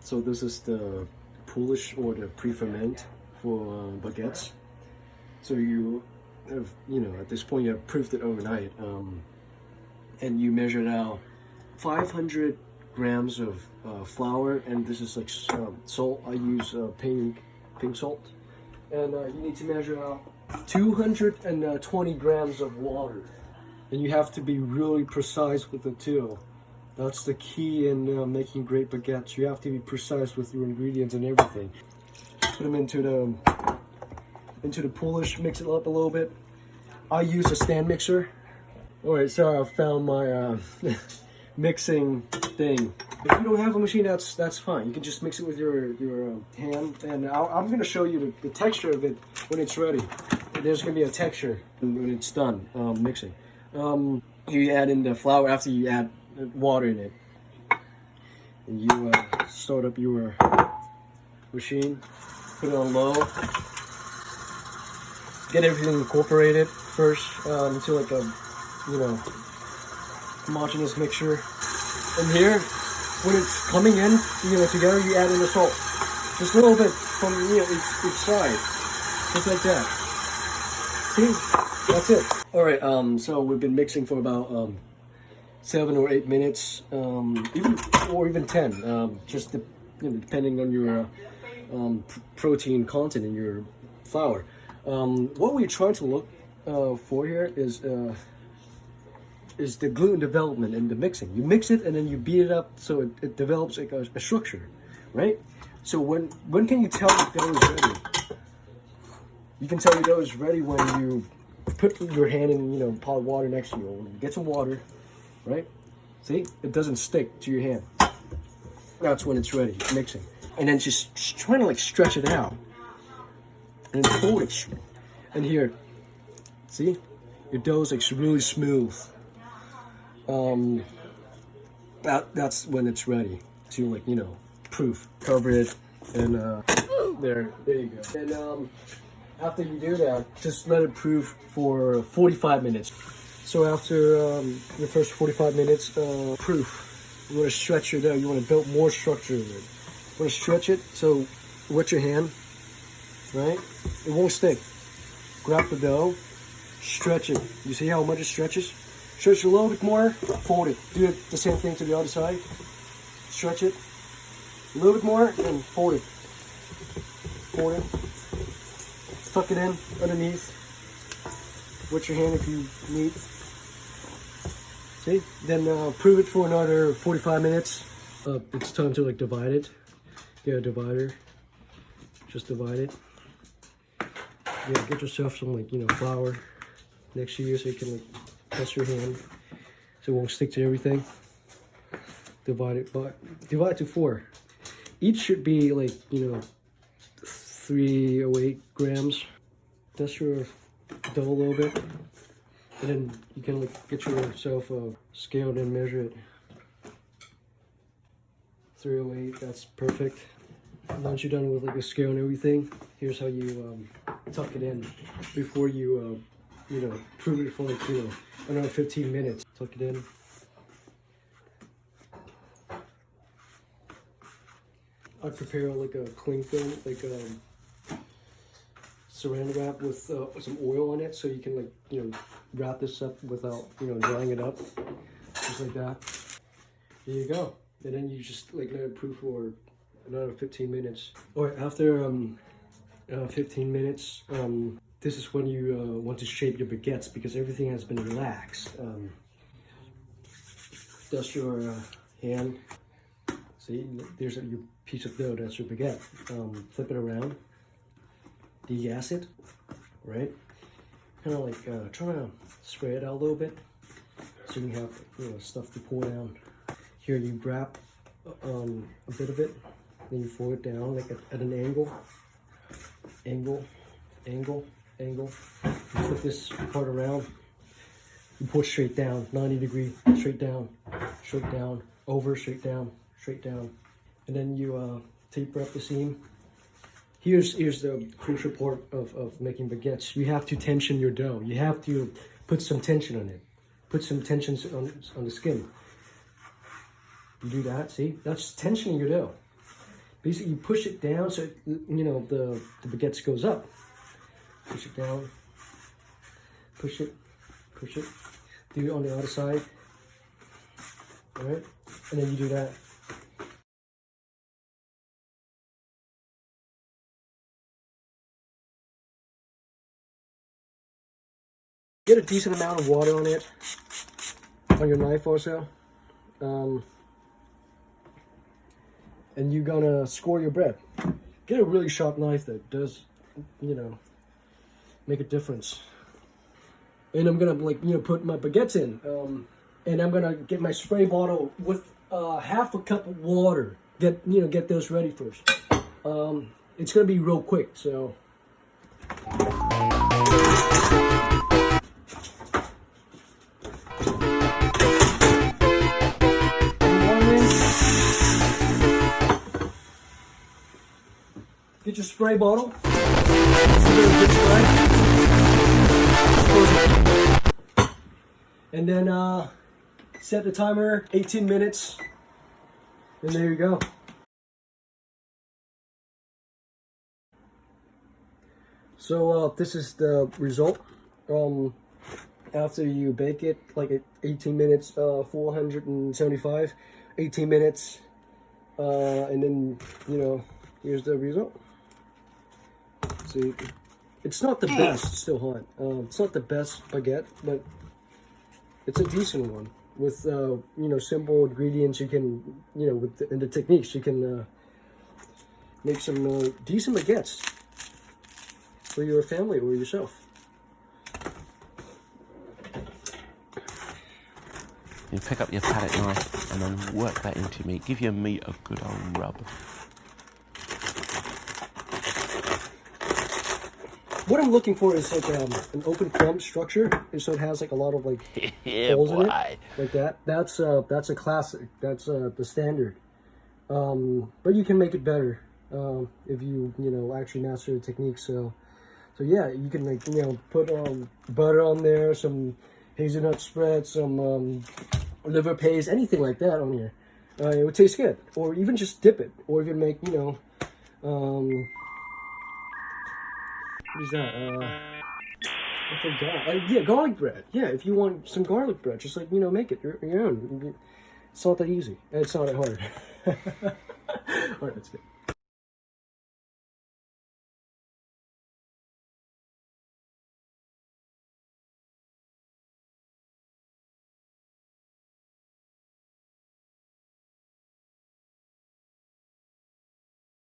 So this is the Polish or the pre-ferment for baguettes. So you have, at this point you have proofed it overnight, and you measured out 500 grams of flour, and this is like salt. I use pink salt, and you need to measure out 220 grams of water, and you have to be really precise with it too. That's the key in making great baguettes. You have to be precise with your ingredients and everything. Put them into the Polish, mix it up a little bit. I use a stand mixer. All right, so I found my mixing thing. If you don't have a machine, that's fine. You can just mix it with your hand, and I'm gonna show you the texture of it when it's ready. There's gonna be a texture when it's done mixing. You add in the flour after you add water in it, and you start up your machine, put it on low, get everything incorporated first into like a homogeneous mixture. And here, when it's coming in together, you add in the salt, just a little bit from each side, just like that. See, that's it. All right, so we've been mixing for about 7 or 8 minutes, even 10, just depending on your protein content in your flour. What we try to look for here is the gluten development in the mixing. You mix it and then you beat it up so it develops like a structure, right? So when can you tell your dough is ready? You can tell your dough is ready when you put your hand in pot of water next to you. Get some water. Right? See? It doesn't stick to your hand. That's when it's ready, mixing. And then just trying to stretch it out. And fold it. And here, see? Your dough's really smooth. That's when it's ready to proof. Cover it, and there you go. And after you do that, just let it proof for 45 minutes. So after the first 45 minutes proof, you want to stretch your dough. You want to build more structure in it. You want to stretch it so with your hand, right? It won't stick. Grab the dough, stretch it. You see how much it stretches? Stretch it a little bit more, fold it. Do the same thing to the other side. Stretch it a little bit more and fold it. Fold it. Tuck it in underneath with your hand if you need. See? Then prove it for another 45 minutes. It's time to divide it. Get a divider. Just divide it. Yeah, get yourself some flour next to you so you can press your hand so it won't stick to everything. Divide to 4. Each should be 3 or 8 grams. Dust your dough a little bit. And then you can get yourself a scale and measure it. 308, that's perfect. And once you're done with the scale and everything, here's how you tuck it in before you prove it for another 15 minutes. Tuck it in. I prepare a cling film, saran wrap with some oil on it, so you can wrap this up without drying it up, just like that. There you go. And then you just let it proof for another 15 minutes. All right, after 15 minutes, this is when you want to shape your baguettes because everything has been relaxed. Dust your hand. See, there's your piece of dough. That's your baguette. Flip it around. Degas it, right? Kind of trying to spread it out a little bit so you have stuff to pour down. Here you grab a bit of it, then you fold it down at an angle. You flip this part around. You push straight down, 90 degree, straight down, over, straight down, and then you taper up the seam. Here's the crucial part of making baguettes. You have to tension your dough. You have to put some tension on it. Put some tension on the skin. You do that, see? That's tensioning your dough. Basically, you push it down so you know the baguettes goes up. Push it down. Push it. Push it. Do it on the other side. All right, and then you do that. Get a decent amount of water on it, on your knife also. And you're gonna score your bread. Get a really sharp knife that does, you know, make a difference. And I'm gonna put my baguettes in. And I'm gonna get my spray bottle with half a cup of water. Get those ready first. It's gonna be real quick, so. Get your spray bottle. And then set the timer 18 minutes. And there you go. So this is the result. After you bake it, like at 18 minutes, 475, 18 minutes, and then here's the result. See, it's not the best. It's still hot. It's not the best baguette, but it's a decent one with simple ingredients. You can and the techniques you can make some decent baguettes for your family or yourself. You pick up your palette knife and then work that into your meat. Give your meat a good old rub. What I'm looking for is like an open crumb structure, and so it has like a lot of like holes in it, like that. That's a classic. That's the standard. But you can make it better if you actually master the technique. So yeah, you can put butter on there, some hazelnut spread, some liver paste, anything like that on here. It would taste good, or even just dip it, or even make what is that? I forgot. Yeah, garlic bread. Yeah, if you want some garlic bread, just make it your own. It's not that easy. It's not that hard. All right, that's good.